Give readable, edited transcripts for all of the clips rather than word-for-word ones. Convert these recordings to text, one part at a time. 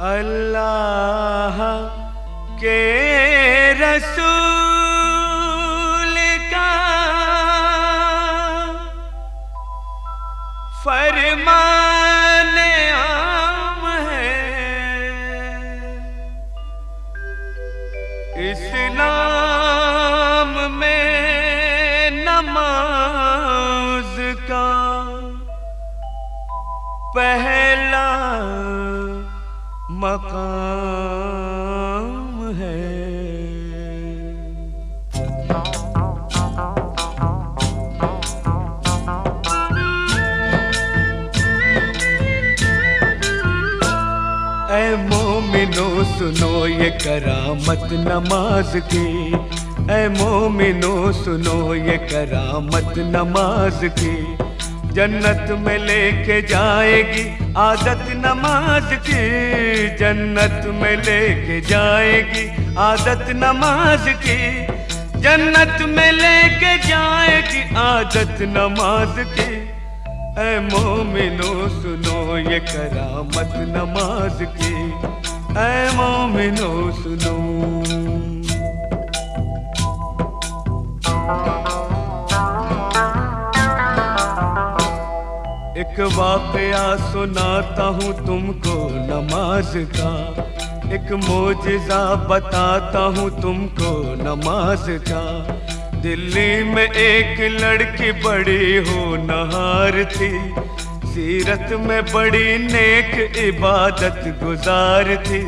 अल्लाह के रसूल का फरमान आम है, इस्लाम में नमाज का पहला मकाम है। ऐ मोमिनो सुनो ये करामत नमाज की, ऐ मोमिनो सुनो ये करामत नमाज की। जन्नत में लेके जाएगी आदत नमाज की, जन्नत में लेके जाएगी आदत नमाज की, जन्नत में लेके जाएगी आदत नमाज की। ऐ मोमिनो सुनो ये करामत नमाज की, ऐ मोमिनो सुनो। एक वाकया सुनाता हूँ तुमको नमाज का, एक मोजिज़ा बताता हूँ तुमको नमाज का। दिल्ली में एक लड़की बड़ी होनहार थी, सीरत में बड़ी नेक इबादत गुजार थी।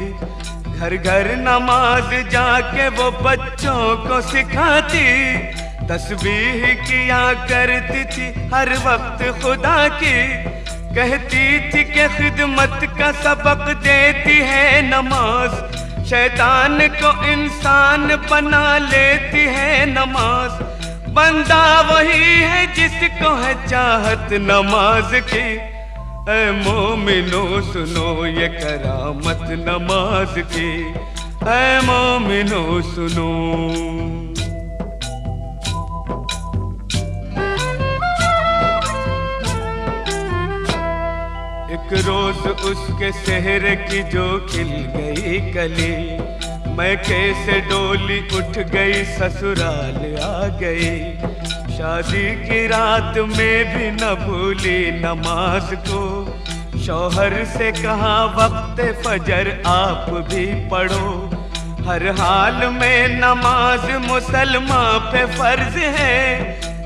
घर घर नमाज जाके वो बच्चों को सिखाती, तस्बीह किया करती थी हर वक्त खुदा की। कहती थी कि खिदमत का सबक देती है नमाज, शैतान को इंसान बना लेती है नमाज। बंदा वही है जिसको है चाहत नमाज की। ऐ मोमिनो सुनो ये करामत नमाज की, ऐ मोमिनो सुनो। एक रोज उसके सेहरे की जो खिल गई कली, मैं कैसे डोली उठ गई ससुराल आ गई। शादी की रात में भी न भूली नमाज को, शौहर से कहा वक्त फजर आप भी पढ़ो। हर हाल में नमाज मुसलमान पे फर्ज है,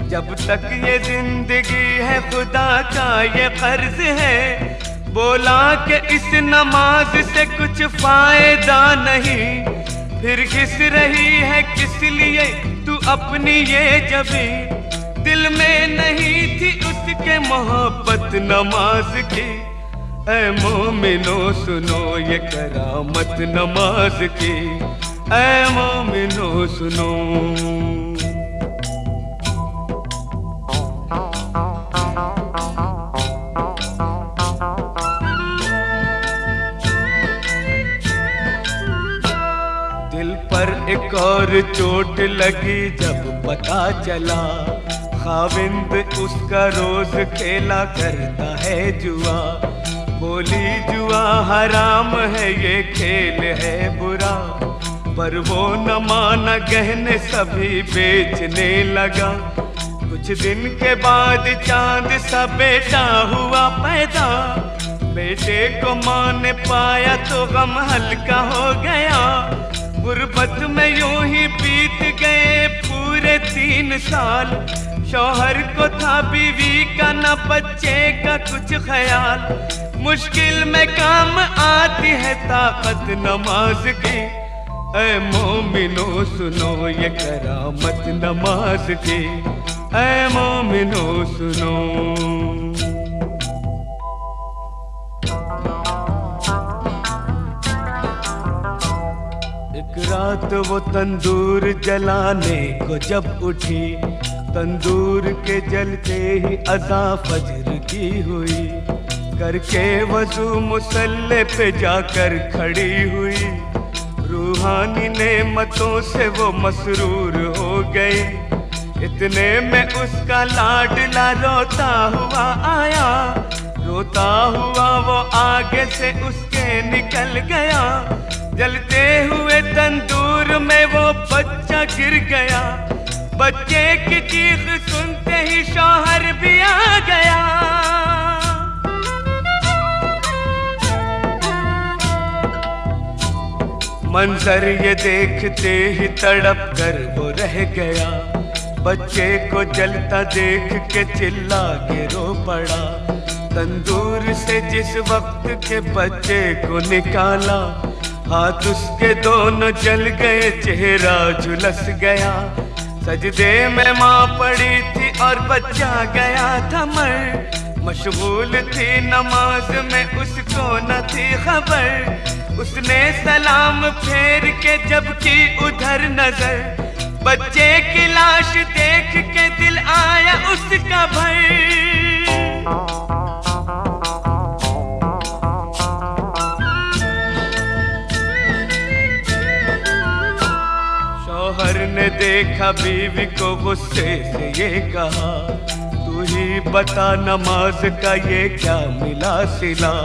जब तक ये जिंदगी है खुदा का ये कर्ज है। बोला कि इस नमाज से कुछ फायदा नहीं, फिर घिस रही है किस लिए तू अपनी ये जबी। दिल में नहीं थी उसके मोहब्बत नमाज की। ऐ मोमिनो सुनो ये करामत नमाज की, ऐ मोमिनो सुनो। दिल पर एक और चोट लगी जब पता चला, खाविंद उसका रोज खेला करता है जुआ। बोली जुआ हराम है ये खेल है बुरा, पर वो न माना गहने सभी बेचने लगा। कुछ दिन के बाद चांद सा बेटा हुआ पैदा, बेटे को मां ने पाया तो गम हल्का हो गया। गुर्बत में यूं ही बीत गए पूरे 3 साल, शौहर को था बीवी का न बच्चे का कुछ ख्याल। मुश्किल में काम आती है ताकत नमाज की। ऐ मोमिनो सुनो ये करामत नमाज की, ऐ मोमिनो सुनो। एक रात वो तंदूर जलाने को जब उठी, तंदूर के जलते ही अज़ा फजर की हुई। करके वजू मुसल्ले पे जाकर खड़ी हुई, रूहानी नेमतों से वो मसरूर हो गई। इतने में उसका लाडला रोता हुआ आया, रोता हुआ वो आगे से उसके निकल गया, जलते हुए तंदूर में वो बच्चा गिर गया। बच्चे की चीख सुनते ही शौहर भी आ गया। मंजर ये देखते ही तड़प कर वो रह गया। बच्चे को जलता देख के चिल्ला के रो पड़ा। तंदूर से जिस वक्त के बच्चे को निकाला, हाथ उसके दोनों जल गए, चेहरा झुलस गया। सजदे में माँ पड़ी थी और बच्चा गया था मर। मशगूल थी नमाज में, उसको न थी खबर। उसने सलाम फेर के जब की उधर नजर, बच्चे की लाश देख के दिल आया उसका भर। शौहर ने देखा बीवी को गुस्से से ये कहा, तू ही बता नमाज का ये क्या मिला सिला।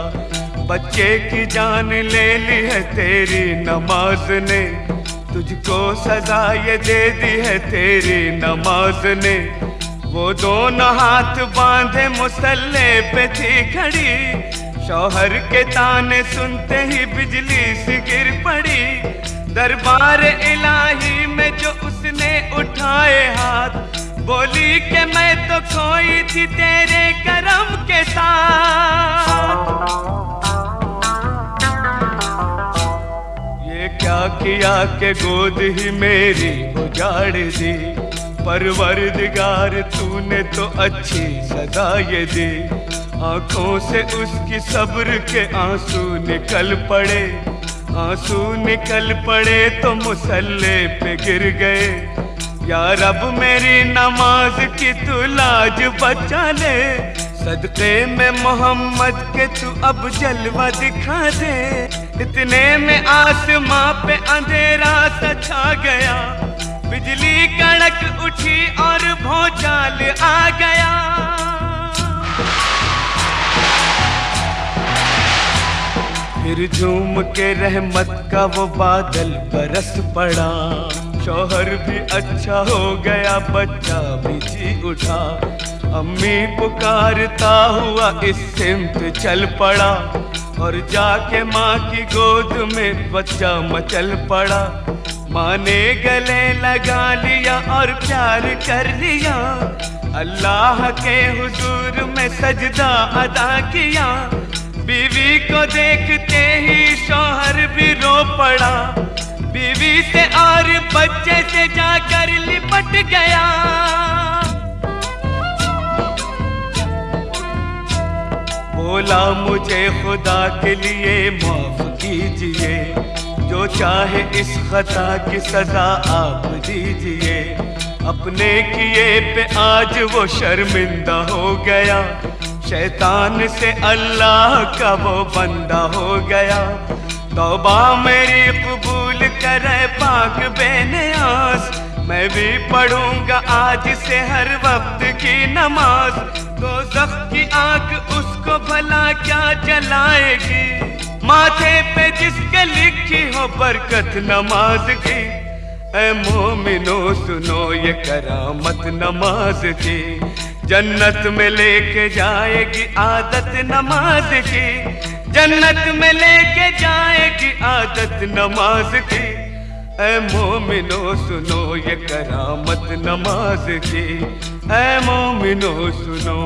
बच्चे की जान ले ली है तेरी नमाज ने, तुझको सजा ये दे दी है तेरी नमाज ने। वो दोनों हाथ बांधे मुसल्ले पे थी खड़ी, शौहर के ताने सुनते ही बिजली सी गिर पड़ी। दरबार इलाही में जो उसने उठाए हाथ, बोली कि मैं तो खोई थी तेरे करम के साथ। क्या किया के गोद ही मेरी उजाड़ दी, परवरदिगार तूने तो अच्छी सजा ये दी। आंखों से उसकी सब्र के आंसू निकल पड़े, आंसू निकल पड़े तो मुसल्ले पे गिर गए। या रब मेरी नमाज की तू लाज बचा ले, सदक़े में मोहम्मद के तू अब जलवा दिखा दे। इतने में आसमां पे अंधेरा सा छा गया, बिजली कड़क उठी और भौचाल आ गया। फिर झूम के रहमत का वो बादल बरस पड़ा। शौहर भी अच्छा हो गया, बच्चा भी जी उठा। अम्मी पुकारता हुआ इस सिमत चल पड़ा, और जाके माँ की गोद में बच्चा मचल पड़ा। माँ ने गले लगा लिया और प्यार कर लिया, अल्लाह के हुजूर में सजदा अदा किया। बीवी को देखते ही शौहर भी रो पड़ा, बीवी से और बच्चे से जाकर लिपट गया। बोला मुझे खुदा के लिए माफ कीजिए, जो चाहे इस खता की सजा आप दीजिए। अपने किए पे आज वो शर्मिंदा हो गया, शैतान से अल्लाह का वो बंदा हो गया। तौबा मेरी कबूल करे पाक बेनियाज, मैं भी पढ़ूंगा आज से हर वक्त की नमाज। दोज़ख की आग उसको भला क्या जलाएगी, माथे पे जिसके लिखी हो बरकत नमाज की। ऐ मोमिनो सुनो ये करामत नमाज की, जन्नत में लेके जाएगी आदत नमाज की। जन्नत में लेके जाएगी आदत नमाज की। ऐ मोमिनो सुनो ये करामत नमाज की, ऐ मोमिनो सुनो।